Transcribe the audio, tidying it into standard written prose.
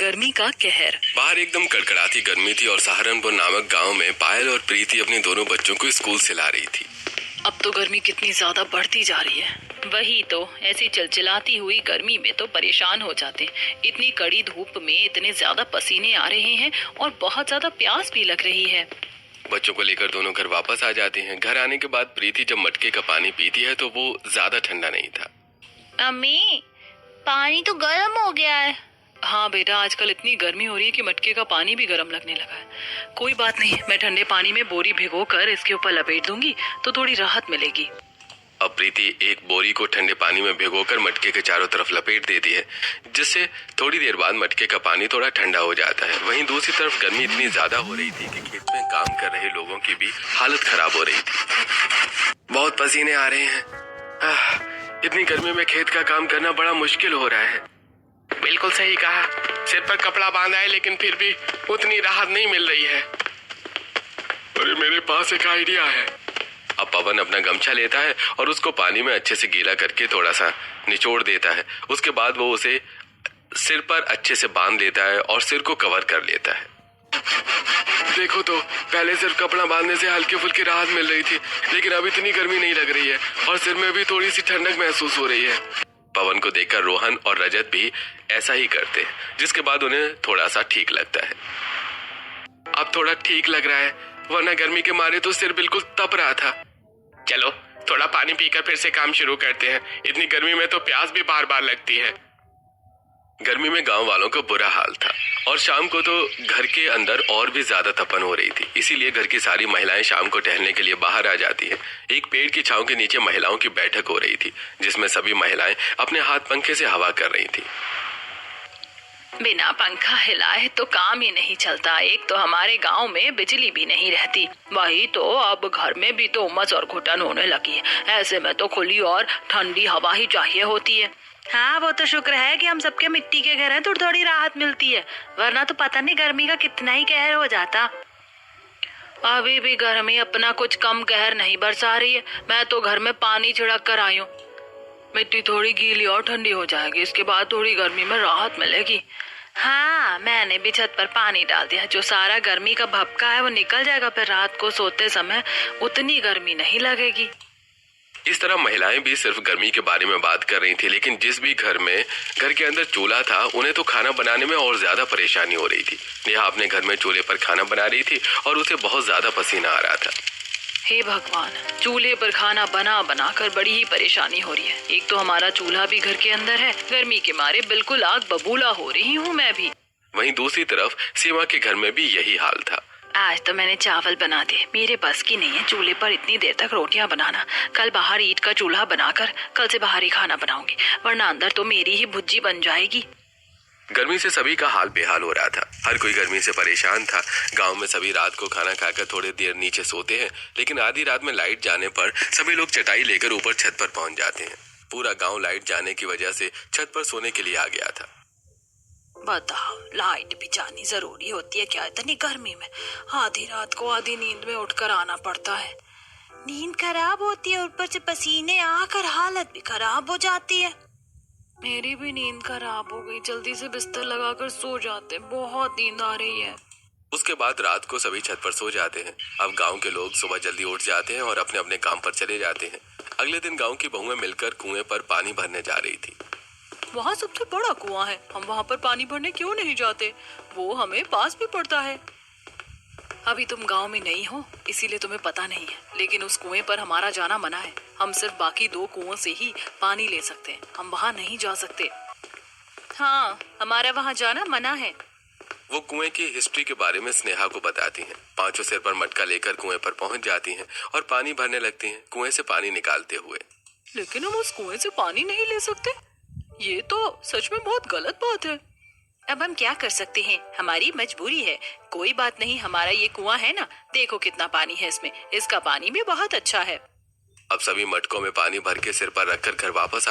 गर्मी का कहर। बाहर एकदम कड़कड़ाती गर्मी थी और सहारनपुर नामक गांव में पायल और प्रीति अपने दोनों बच्चों को स्कूल से ला रही थी। अब तो गर्मी कितनी ज्यादा बढ़ती जा रही है। वही तो, ऐसी चिलचिलाती हुई गर्मी में तो परेशान हो जाते। इतनी कड़ी धूप में इतने ज्यादा पसीने आ रहे हैं और बहुत ज्यादा प्यास भी लग रही है। बच्चों को लेकर दोनों घर वापस आ जाते हैं। घर आने के बाद प्रीति जब मटके का पानी पीती है तो वो ज्यादा ठंडा नहीं था। अम्मी, पानी तो गर्म हो गया है। हाँ बेटा, आजकल इतनी गर्मी हो रही है कि मटके का पानी भी गर्म लगने लगा है। कोई बात नहीं, मैं ठंडे पानी में बोरी भिगोकर इसके ऊपर लपेट दूंगी तो थोड़ी राहत मिलेगी। अब प्रीति एक बोरी को ठंडे पानी में भिगोकर मटके के चारों तरफ लपेट देती है, जिससे थोड़ी देर बाद मटके का पानी थोड़ा ठंडा हो जाता है। वहीं दूसरी तरफ गर्मी इतनी ज्यादा हो रही थी कि खेत में काम कर रहे लोगों की भी हालत खराब हो रही थी। बहुत पसीने आ रहे हैं। इतनी गर्मी में खेत का काम करना बड़ा मुश्किल हो रहा है। बिल्कुल सही कहा। सिर पर कपड़ा बांधा है लेकिन फिर भी उतनी राहत नहीं मिल रही है। अरे मेरे पास एक आइडिया है। अब पवन अपना गमछा लेता है और उसको पानी में अच्छे से गीला करके थोड़ा सा निचोड़ देता है। उसके बाद वो उसे सिर पर अच्छे से बांध लेता है और सिर को कवर कर लेता है। देखो तो, पहले सिर्फ कपड़ा बांधने से हल्की फुल्की राहत मिल रही थी, लेकिन अब इतनी गर्मी नहीं लग रही है और सिर में भी थोड़ी सी ठंडक महसूस हो रही है। पवन को देखकर रोहन और रजत भी ऐसा ही करते हैं, जिसके बाद उन्हें थोड़ा सा ठीक लगता है। अब थोड़ा ठीक लग रहा है, वरना गर्मी के मारे तो सिर बिल्कुल तप रहा था। चलो थोड़ा पानी पीकर फिर से काम शुरू करते हैं। इतनी गर्मी में तो प्यास भी बार बार लगती है। गर्मी में गांव वालों का बुरा हाल था और शाम को तो घर के अंदर और भी ज्यादा तपन हो रही थी। इसीलिए घर की सारी महिलाएं शाम को टहलने के लिए बाहर आ जाती हैं। एक पेड़ की छांव के नीचे महिलाओं की बैठक हो रही थी, जिसमें सभी महिलाएं अपने हाथ पंखे से हवा कर रही थी। बिना पंखा हिलाए तो काम ही नहीं चलता। एक तो हमारे गांव में बिजली भी नहीं रहती, वही तो अब घर में भी तो उमस और घुटन होने लगी है। ऐसे में तो खुली और ठंडी हवा ही चाहिए होती है। हाँ, वो तो शुक्र है कि हम सबके मिट्टी के घर हैं तो थोड़ी राहत मिलती है, वरना तो पता नहीं गर्मी का कितना ही कहर हो जाता। अभी भी गर्मी अपना कुछ कम कहर नहीं बरसा रही है। मैं तो घर में पानी छिड़क कर आई हूँ। मिट्टी थोड़ी गीली और ठंडी हो जाएगी, इसके बाद थोड़ी गर्मी में राहत मिलेगी। हाँ, मैंने भी छत पर पानी डाल दिया। जो सारा गर्मी का भपका है वो निकल जाएगा, फिर रात को सोते समय उतनी गर्मी नहीं लगेगी। इस तरह महिलाएं भी सिर्फ गर्मी के बारे में बात कर रही थी, लेकिन जिस भी घर के अंदर चूल्हा था, उन्हें तो खाना बनाने में और ज्यादा परेशानी हो रही थी। नेहा अपने घर में चूल्हे पर खाना बना रही थी और उसे बहुत ज्यादा पसीना आ रहा था। हे भगवान, चूल्हे पर खाना बना बना कर बड़ी ही परेशानी हो रही है। एक तो हमारा चूल्हा भी घर के अंदर है, गर्मी के मारे बिल्कुल आग बबूला हो रही हूँ मैं भी। वहीं दूसरी तरफ सीमा के घर में भी यही हाल था। आज तो मैंने चावल बना दिए, मेरे बस की नहीं है चूल्हे पर इतनी देर तक रोटियां बनाना। कल बाहर ईंट का चूल्हा बनाकर कल से बाहर ही खाना बनाऊंगी, वरना अंदर तो मेरी ही भुज्जी बन जाएगी। गर्मी से सभी का हाल बेहाल हो रहा था। हर कोई गर्मी से परेशान था। गांव में सभी रात को खाना खाकर थोड़ी देर नीचे सोते हैं, लेकिन आधी रात में लाइट जाने पर सभी लोग चटाई लेकर ऊपर छत पर पहुंच जाते हैं। पूरा गांव लाइट जाने की वजह से छत पर सोने के लिए आ गया था। बताओ, लाइट भी जानी जरूरी होती है क्या इतनी गर्मी में? आधी रात को आधी नींद में उठकर आना पड़ता है। नींद खराब होती है, ऊपर से पसीने आकर हालत भी खराब हो जाती है। मेरी भी नींद खराब हो गई, जल्दी से बिस्तर लगाकर सो जाते, बहुत नींद आ रही है। उसके बाद रात को सभी छत पर सो जाते हैं। अब गांव के लोग सुबह जल्दी उठ जाते हैं और अपने अपने काम पर चले जाते हैं। अगले दिन गांव की बहुएं मिलकर कुएं पर पानी भरने जा रही थी। वहाँ सबसे बड़ा कुआं है, हम वहाँ पर पानी भरने क्यों नहीं जाते? वो हमें पास भी पड़ता है। अभी तुम गांव में नहीं हो, इसीलिए तुम्हें पता नहीं है, लेकिन उस कुएं पर हमारा जाना मना है। हम सिर्फ बाकी 2 कुओं से ही पानी ले सकते हैं, हम वहाँ नहीं जा सकते। हाँ, हमारा वहाँ जाना मना है। वो कुएं की हिस्ट्री के बारे में स्नेहा को बताती हैं। पांचों सिर पर मटका लेकर कुएं पर पहुंच जाती हैं और पानी भरने लगती हैं, कुएं से पानी निकालते हुए। लेकिन हम उस कुएं से पानी नहीं ले सकते, ये तो सच में बहुत गलत बात है। अब हम क्या कर सकते हैं, हमारी मजबूरी है। कोई बात नहीं, हमारा ये कुआं है ना, देखो कितना पानी है इसमें, इसका पानी भी बहुत अच्छा है। अब सभी मटकों में पानी भर के सिर पर रखकर घर वापस